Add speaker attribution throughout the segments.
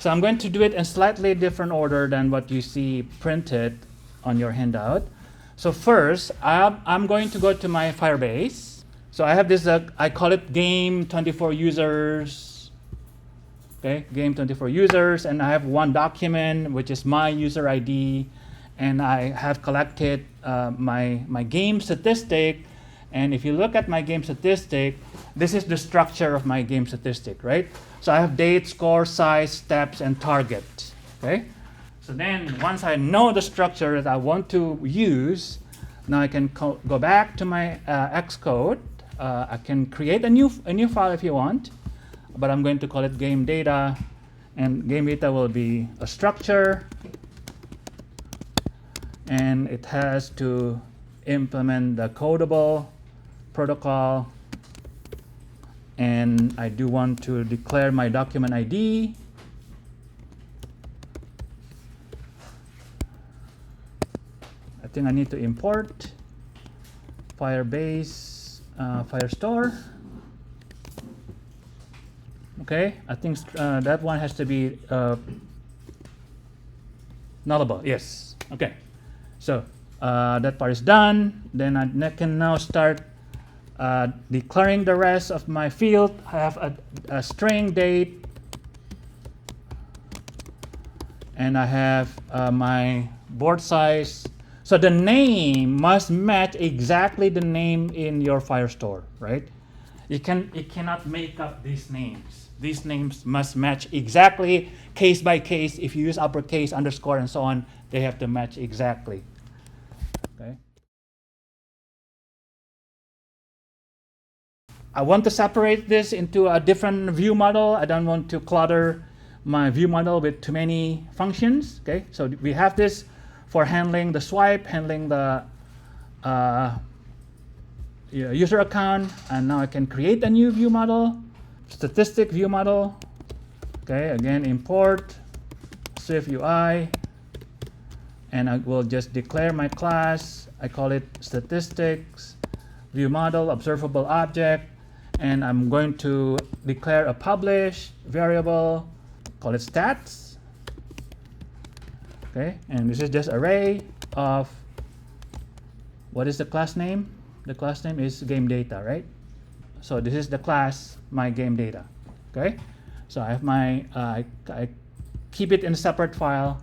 Speaker 1: So I'm going to do it in slightly different order than what you see printed on your handout. So first, I'm going to go to my Firebase. So I have this, I call it game 24 users. Okay, game 24 users, and I have one document, which is my user ID, and I have collected my game statistic. And if you look at my game statistic, this is the structure of my game statistic, right? So I have date, score, size, steps, and target, okay? So then once I know the structure that I want to use, now I can go back to my Xcode. I can create a new file if you want, but I'm going to call it game data, and game data will be a structure, and it has to implement the codable protocol, and I do want to declare my document ID. I think I need to import Firebase Firestore. Okay, I think that one has to be nullable. Yes. Okay. So that part is done. Then I can now start declaring the rest of my field. I have a string date, and I have my board size. So the name must match exactly the name in your Firestore, right? It cannot make up these names. These names must match exactly, case by case. If you use uppercase, underscore, and so on, they have to match exactly. Okay. I want to separate this into a different view model. I don't want to clutter my view model with too many functions. Okay, so we have this for handling the swipe, handling the user account, and now I can create a new view model, statistic view model. Okay, again import SwiftUI, and I will just declare my class. I call it statistics view model observable object, and I'm going to declare a publish variable, call it stats. Okay, and this is just array of, what is the class name? The class name is game data, right? So this is the class, my game data. Okay, so I have my, I keep it in a separate file,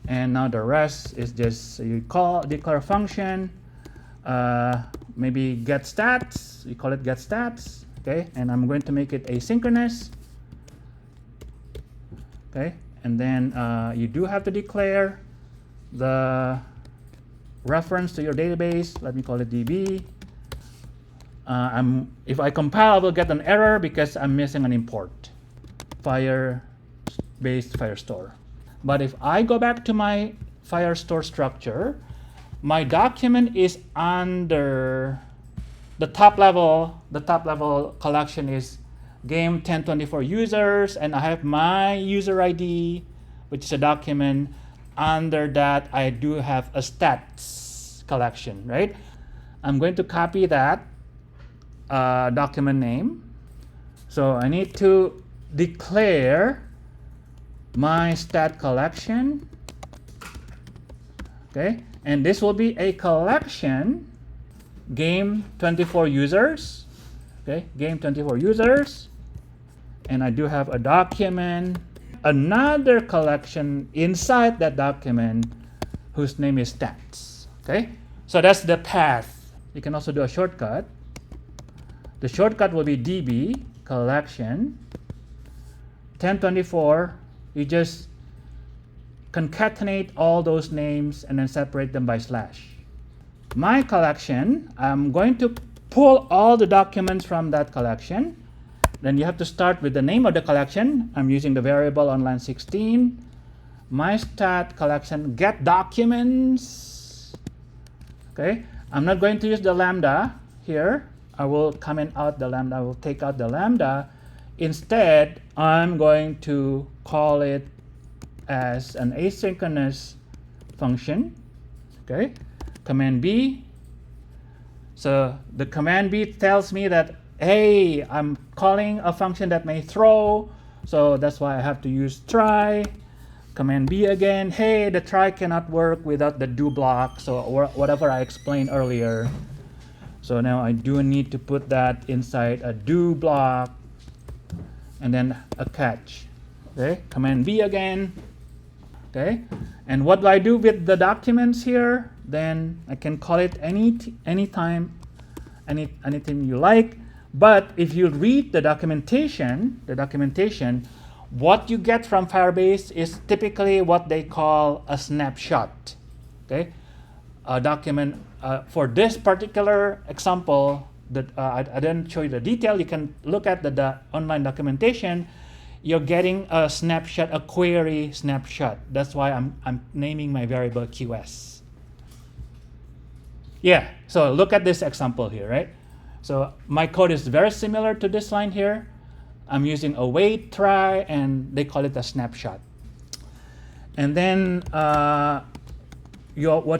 Speaker 1: and now the rest is just, you declare a function, maybe get stats, you call it get stats. Okay, and I'm going to make it asynchronous. Okay, and then you do have to declare the reference to your database. Let me call it DB. If I compile, I will get an error because I'm missing an import, Firebase Firestore. But if I go back to my Firestore structure, my document is under the top level. The top level collection is game 1024 users, and I have my user ID, which is a document. Under that, I do have a stats collection, right? I'm going to copy that document name. So I need to declare my stat collection. Okay, and this will be a collection, game 24 users. Okay, game 24 users, and I do have a document, another collection inside that document whose name is stats. Okay, so that's the path. You can also do a shortcut. The shortcut will be db collection 1024. You just concatenate all those names and then separate them by slash. My collection, I'm going to pull all the documents from that collection. Then you have to start with the name of the collection. I'm using the variable on line 16. My stat collection get documents. Okay, I'm not going to use the lambda here. I will comment out the lambda. I will take out the lambda. Instead, I'm going to call it as an asynchronous function. Okay, command B. So the command B tells me that, hey, I'm calling a function that may throw. So that's why I have to use try. Command B again. Hey, the try cannot work without the do block. So whatever I explained earlier. So now I do need to put that inside a do block and then a catch. Okay, Command B again. Okay, and what do I do with the documents here? Then I can call it anytime, anything you like. But if you read the documentation, what you get from Firebase is typically what they call a snapshot. Okay, a document for this particular example that I didn't show you the detail. You can look at the online documentation. You're getting a snapshot, a query snapshot. That's why I'm naming my variable QS. Yeah. So look at this example here, right? So my code is very similar to this line here. I'm using await, try, and they call it a snapshot. And then what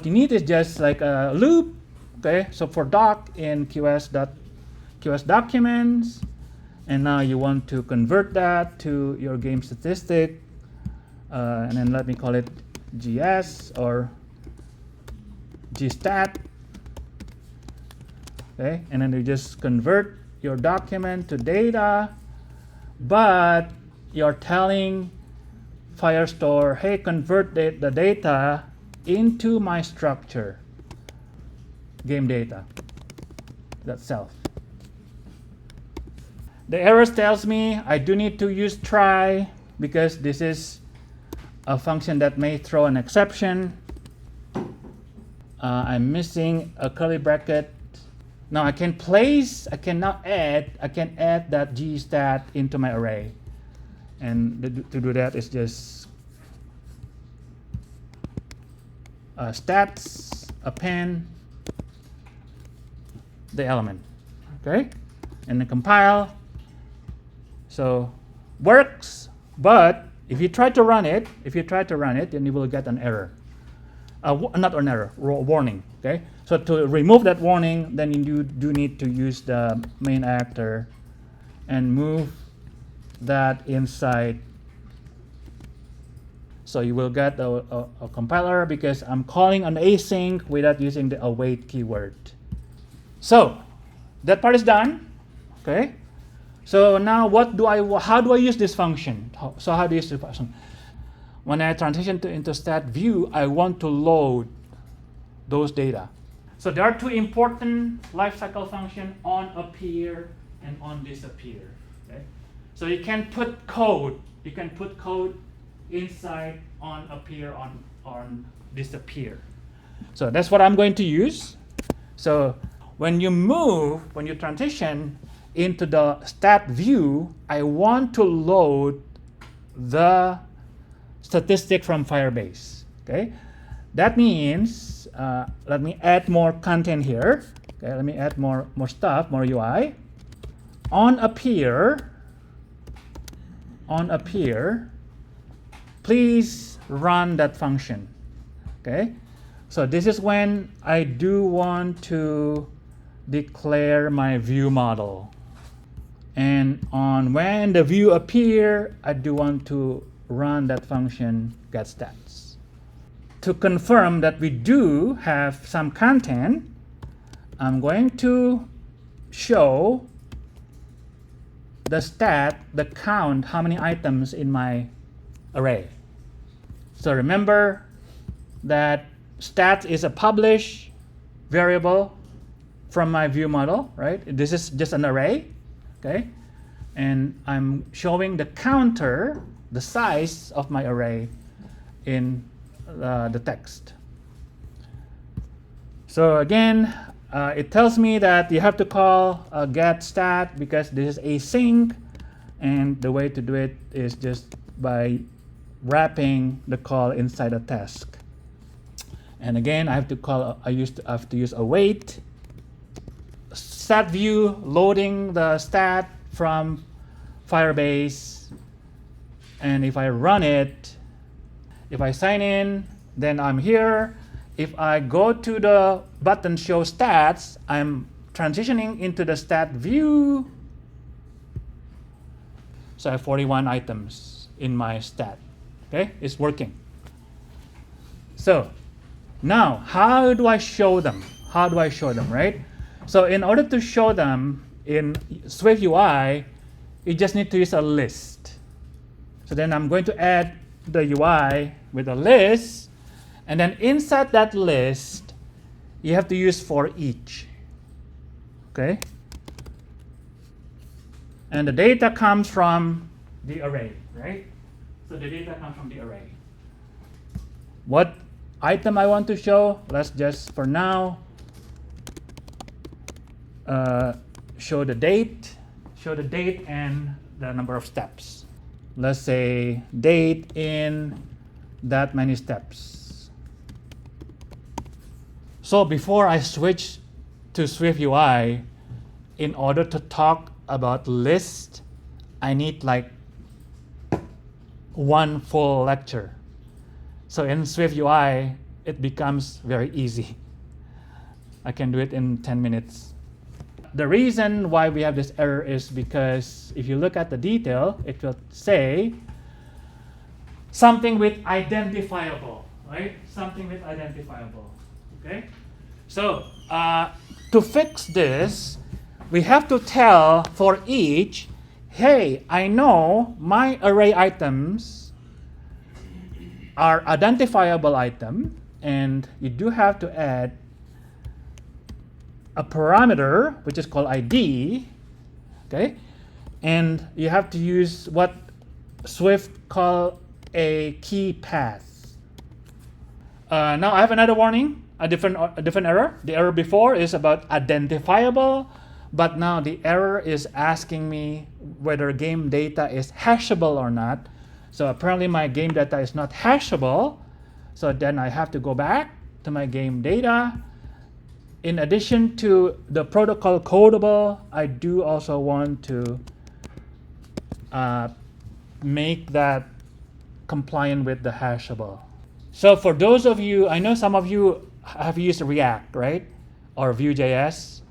Speaker 1: you need is just like a loop. Okay, so for doc in QS documents, and now you want to convert that to your game statistic, and then let me call it GS or GStat. Okay, and then you just convert your document to data, but you're telling Firestore, hey, convert the data into my structure, game data, that's self. The errors tells me I do need to use try because this is a function that may throw an exception. I'm missing a curly bracket. Now I can add that gstat into my array. And to do that is just stats, append the element. Okay? And then compile. So works, but if you try to run it, then you will get an error. Not an error, warning. Okay. So to remove that warning, then you do need to use the main actor and move that inside. So you will get a compiler because I'm calling an async without using the await keyword. So that part is done. Okay. So now how do I use this function? So how do you use this function? When I transition into stat view, I want to load those data. So there are two important lifecycle functions, on appear and on disappear. Okay? So you can put code. You can put code inside on appear, on disappear. So that's what I'm going to use. So when you transition into the stat view, I want to load the statistic from Firebase. Okay, that means let me add more content here. Okay, let me add more stuff, more UI. On appear, please run that function. Okay, so this is when I do want to declare my view model. And when the view appear, I do want to run that function getStats. To confirm that we do have some content, I'm going to show the count, how many items in my array. So remember that stats is a publish variable from my view model, right? This is just an array. Okay, and I'm showing the counter, the size of my array in the text. So again, it tells me that you have to call getStat because this is async, and the way to do it is just by wrapping the call inside a task. And again, I have to use await. Stat view loading the stat from Firebase, and if I run it, if I sign in, then I'm here. If I go to the button show stats, I'm transitioning into the stat view. So I have 41 items in my stat. Okay, it's working. So now, how do I show them? How do I show them, right? So in order to show them in SwiftUI, you just need to use a list. So then I'm going to add the UI with a list, and then inside that list, you have to use for each. Okay? And the data comes from the array, right? So the data comes from the array. What item I want to show? Let's just, for now, show the date and the number of steps. Let's say date in that many steps. So before I switch to SwiftUI, in order to talk about list, I need like one full lecture. So in SwiftUI, it becomes very easy. I can do it in 10 minutes. The reason why we have this error is because if you look at the detail, it will say something with identifiable, right? Something with identifiable, okay? So to fix this, we have to tell for each, hey, I know my array items are identifiable item, and you do have to add a parameter, which is called ID, okay? And you have to use what Swift call a key path. Now I have another warning, a different error. The error before is about identifiable, but now the error is asking me whether game data is hashable or not. So apparently my game data is not hashable. So then I have to go back to my game data. In addition to the protocol codable, I do also want to make that compliant with the hashable. So for those of you, I know some of you have used React, right? Or Vue.js.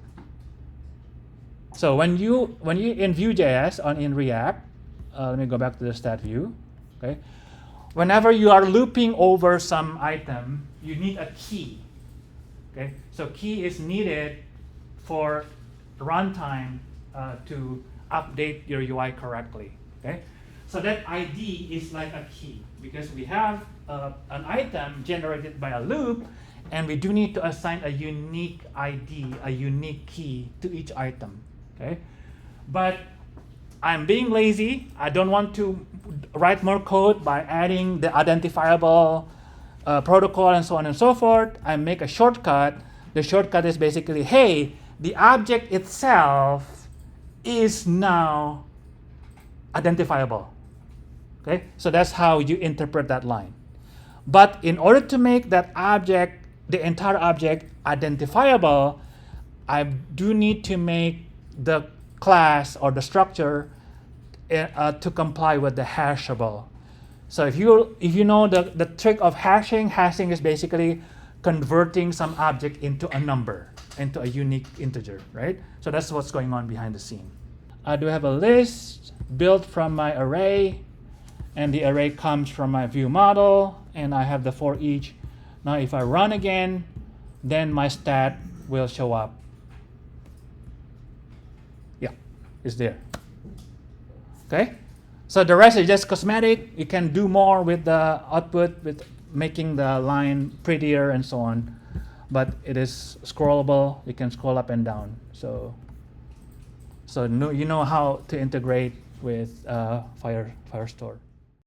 Speaker 1: So when you in Vue.js or in React, let me go back to the stat view. Okay, whenever you are looping over some item, you need a key. Okay, so key is needed for runtime to update your UI correctly. Okay, so that ID is like a key because we have an item generated by a loop, and we do need to assign a unique ID, a unique key to each item. Okay, but I'm being lazy. I don't want to write more code by adding the identifiable protocol and so on and so forth. I make a shortcut. The shortcut is basically, hey, the object itself is now identifiable. Okay, so that's how you interpret that line. But in order to make that object, the entire object identifiable, I do need to make the class or the structure to comply with the hashable. So if you know the trick of hashing is basically converting some object into a number, into a unique integer, right? So that's what's going on behind the scene. I do have a list built from my array, and the array comes from my view model, and I have the for each. Now if I run again, then my stat will show up. Yeah, it's there. Okay, so the rest is just cosmetic. You can do more with the output, with making the line prettier and so on. But it is scrollable. You can scroll up and down. So you know how to integrate with Firestore.